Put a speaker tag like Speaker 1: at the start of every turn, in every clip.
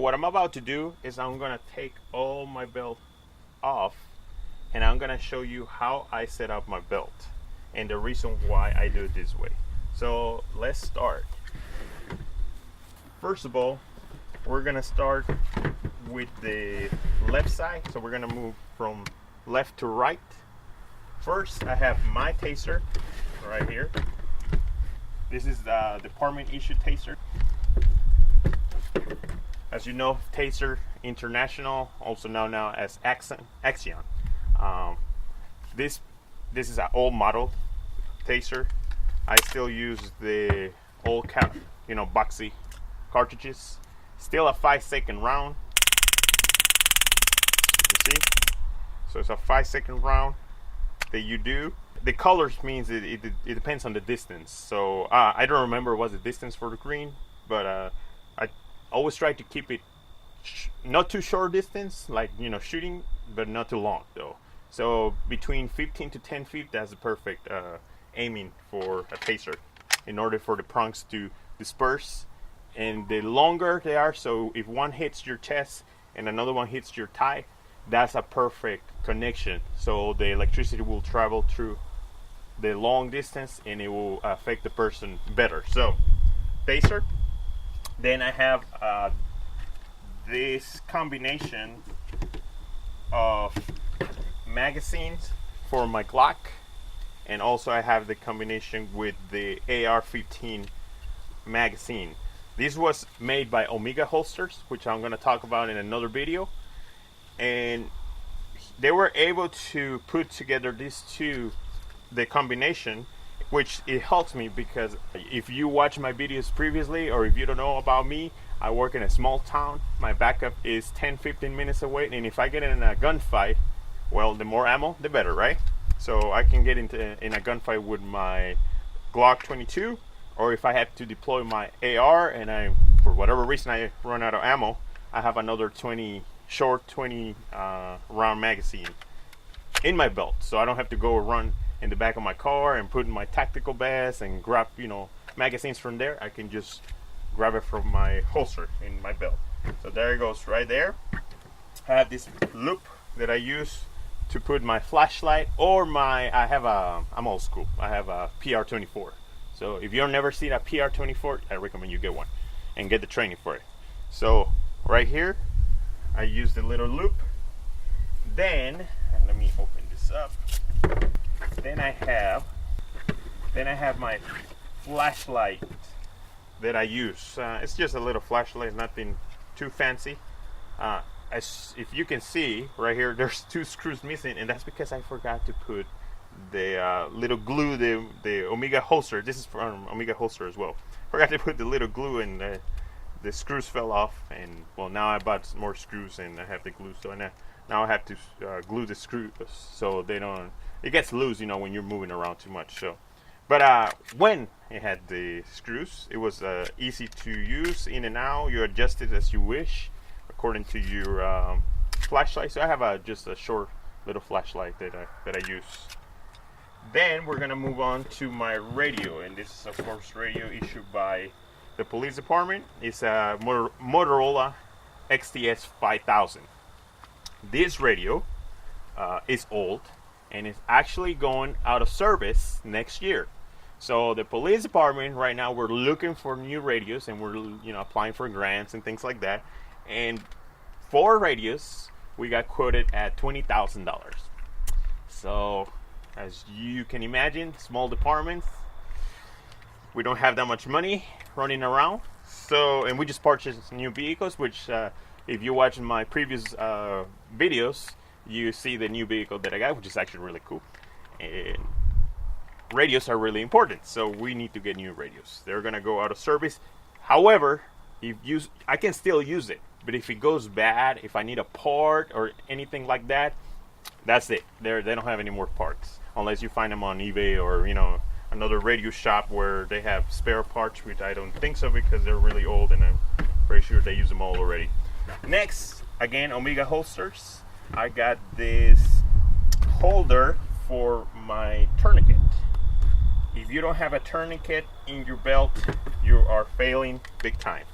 Speaker 1: what I'm about to do is I'm gonna take all my belt off, and I'm gonna show you how I set up my belt and the reason why I do it this way. So let's start. First of all, we're gonna start with the left side. So we're gonna move from left to right. First, I have my taser right here. This is the department issued taser. As you know, Taser International, also known now as Axion. This is an old model taser. I still use the old boxy cartridges. Still a 5-second round. You see? So it's a 5-second round that you do. The colors means it depends on the distance. So I don't remember what's the distance for the green, but I always try to keep it not too short distance, like shooting, but not too long though. So between 15 to 10 feet, that's the perfect aiming for a taser, in order for the prongs to disperse. And the longer they are, so if one hits your chest and another one hits your thigh, that's a perfect connection. So the electricity will travel through the long distance and it will affect the person better. So taser. Then I have this combination of magazines for my Glock, and also I have the combination with the AR-15 magazine. This was made by Omega Holsters, which I'm going to talk about in another video, and they were able to put together the combination, which it helps me because if you watch my videos previously, or if you don't know about me, I work in a small town. My backup is 10-15 minutes away, and if I get in a gunfight, well, the more ammo the better, right? So I can get in a gunfight with my Glock 22, or if I have to deploy my AR and for whatever reason I run out of ammo, I have another 20 round magazine in my belt, so I don't have to go run in the back of my car and put in my tactical vest and grab magazines from there. I can just grab it from my holster in my belt. So there it goes right there. I have this loop that I use to put my flashlight, or I'm old school, I have a PR-24. So if you've never seen a PR-24, I recommend you get one and get the training for it. So right here I use the little loop. Then let me open this up. Then I have my flashlight that I use. It's just a little flashlight, nothing too fancy. If you can see right here, there's 2 screws missing, and that's because I forgot to put the little glue, the Omega holster. This is from Omega Holster as well. Forgot to put the little glue, and the screws fell off. And well, now I bought more screws, and I have the glue. So now I have to glue the screws so they don't. It gets loose, when you're moving around too much. So, but when it had the screws, it was easy to use, in and out. You adjust it as you wish, according to your flashlight. So I have just a short little flashlight that I use. Then we're gonna move on to my radio, and this is of course radio issued by the police department. It's a Motorola XTS 5000. This radio is old, and it's actually going out of service next year. So the police department right now, we're looking for new radios, and we're applying for grants and things like that. And 4 radios we got quoted at $20,000. So as you can imagine, small departments, we don't have that much money running around. So, and we just purchased new vehicles, which if you watch my previous videos, you see the new vehicle that I got, which is actually really cool. And radios are really important, so we need to get new radios. They're gonna go out of service. However, I can still use it, but if it goes bad, if I need a part or anything like that, that's it. They don't have any more parts, unless you find them on eBay or another radio shop where they have spare parts, which I don't think so, because they're really old and I'm pretty sure they use them all already. Next, again, Omega Holsters. I got this holder for my tourniquet. If you don't have a tourniquet in your belt, you are failing big time.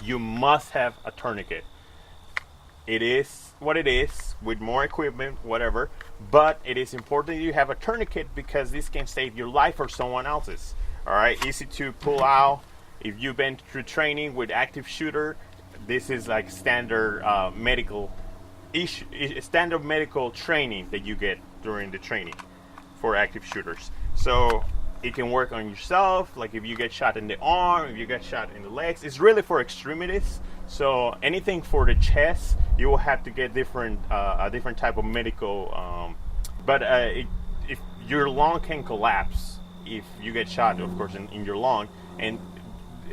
Speaker 1: you must have a tourniquet. It is what it is with more equipment, whatever. But it is important you have a tourniquet because this can save your life or someone else's. All right, easy to pull out. If you've been through training with active shooter, this is like standard standard medical training that you get during the training for active shooters. So it can work on yourself, like if you get shot in the arm, if you get shot in the legs. It's really for extremities. So anything for the chest, you will have to get a different type of medical. If your lung can collapse if you get shot, of course, in your lung, and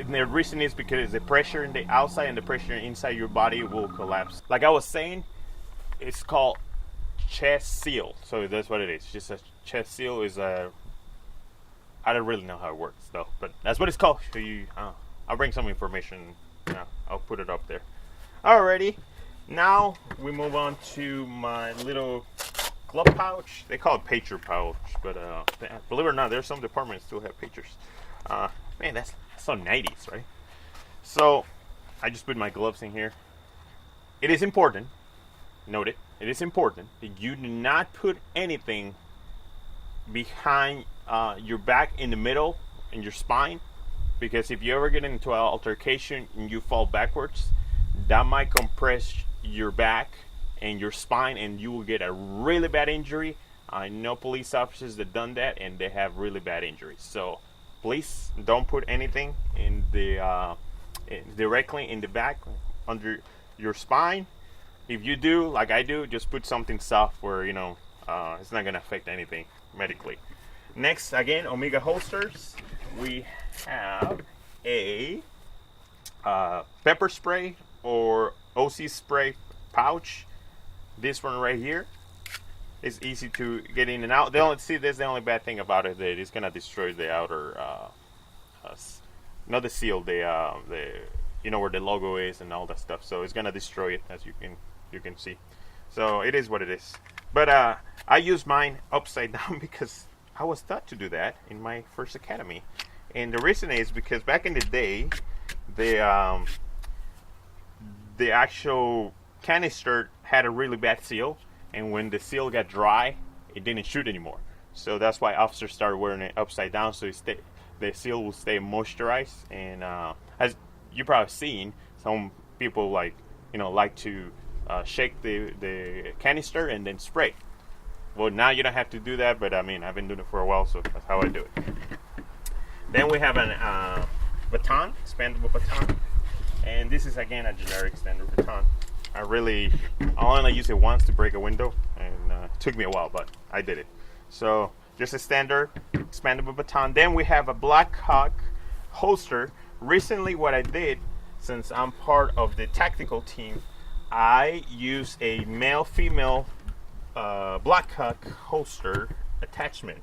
Speaker 1: the reason is because the pressure in the outside and the pressure inside your body will collapse. Like I was saying, it's called chest seal. So that's what it is. Just a chest seal is a. I don't really know how it works though, but that's what it's called. So I'll bring some information. I'll put it up there. Alrighty, now we move on to my little glove pouch. They call it pager pouch, but believe it or not, there's some departments still have pagers. Man, that's so 90s, right? So I just put my gloves in here. It is important. Note it. It is important that you do not put anything behind your back, in the middle, in your spine, because if you ever get into an altercation and you fall backwards, that might compress your back and your spine, and you will get a really bad injury. I know police officers that done that, and they have really bad injuries. So please don't put anything in the directly in the back under your spine. If you do, like I do, just put something soft where it's not gonna affect anything medically. Next, again, Omega holsters. We have a pepper spray or OC spray pouch. This one right here is easy to get in and out. That's the only bad thing about it, that it's gonna destroy the outer, not the seal, the where the logo is and all that stuff. So it's gonna destroy it, as you can see. So it is what it is. But I use mine upside down because I was taught to do that in my first academy. And the reason is because back in the day, the actual canister had a really bad seal, and when the seal got dry, it didn't shoot anymore. So that's why officers started wearing it upside down, so the seal will stay moisturized. And as you probably seen, some people like to shake the canister and then spray. Well, now you don't have to do that, but I mean, I've been doing it for a while, so that's how I do it. Then we have an baton, expandable baton, and this is again a generic standard baton. I only use it once to break a window, and it took me a while, but I did it. So just a standard expandable baton. Then we have a Blackhawk holster. Recently, what I did, since I'm part of the tactical team, I use a male-female Blackhawk holster attachment,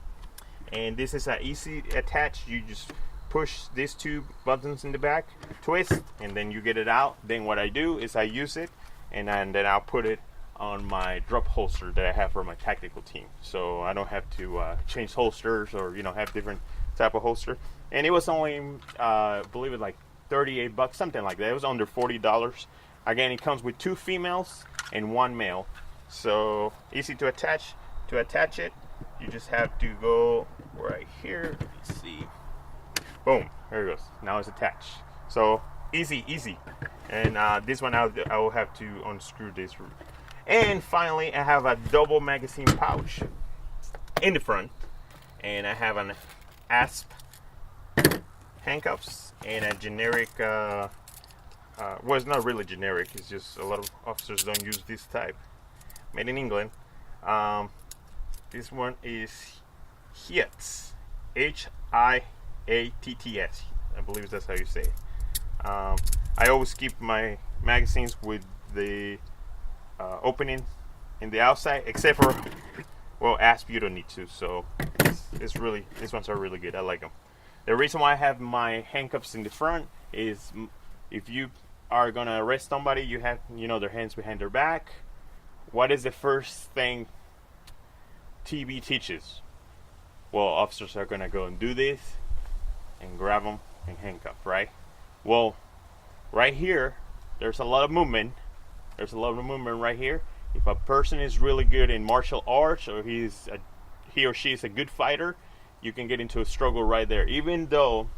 Speaker 1: and this is an easy attach. You just push these two buttons in the back, twist, and then you get it out. Then what I do is I use it, and then I'll put it on my drop holster that I have for my tactical team, so I don't have to change holsters or have different type of holster. And it was only believe it, like $38, something like that. It was under $40. Again, it comes with 2 females and 1 male, so easy to attach. To attach it, you just have to go right here. Let's see. Boom, there it goes. Now it's attached. So easy. And this one I will have to unscrew this. And finally, I have a double magazine pouch in the front, and I have an ASP handcuffs and a generic. Well, it's not really generic. It's just a lot of officers don't use this type. Made in England. This one is HIATS, HIATTS. I believe that's how you say it. I always keep my magazines with the opening in the outside, except for, well, ASP you don't need to. So it's really, these ones are really good. I like them. The reason why I have my handcuffs in the front is if you are gonna arrest somebody, you have their hands behind their back. What is the first thing TB teaches? Well, officers are gonna go and do this and grab them and handcuff, right? Well, right here, there's a lot of movement. There's a lot of movement right here. If a person is really good in martial arts, or he or she is a good fighter, you can get into a struggle right there. Even though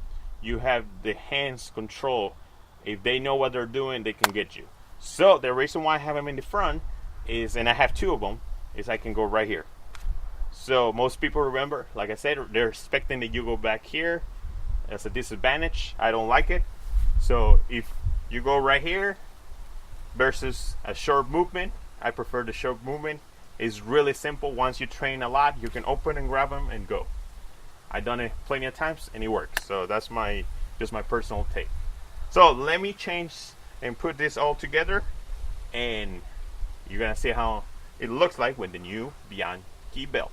Speaker 1: you have the hands control, if they know what they're doing, they can get you. So the reason why I have them in the front is, and I have two of them, is I can go right here. So most people, remember, like I said, they're expecting that you go back here. That's a disadvantage. I don't like it. So if you go right here versus a short movement, I prefer the short movement. It's really simple. Once you train a lot, you can open and grab them and go. I've done it plenty of times and it works. So that's just my personal take. So let me change and put this all together, and you're gonna see how it looks like with the new Bianchi belt.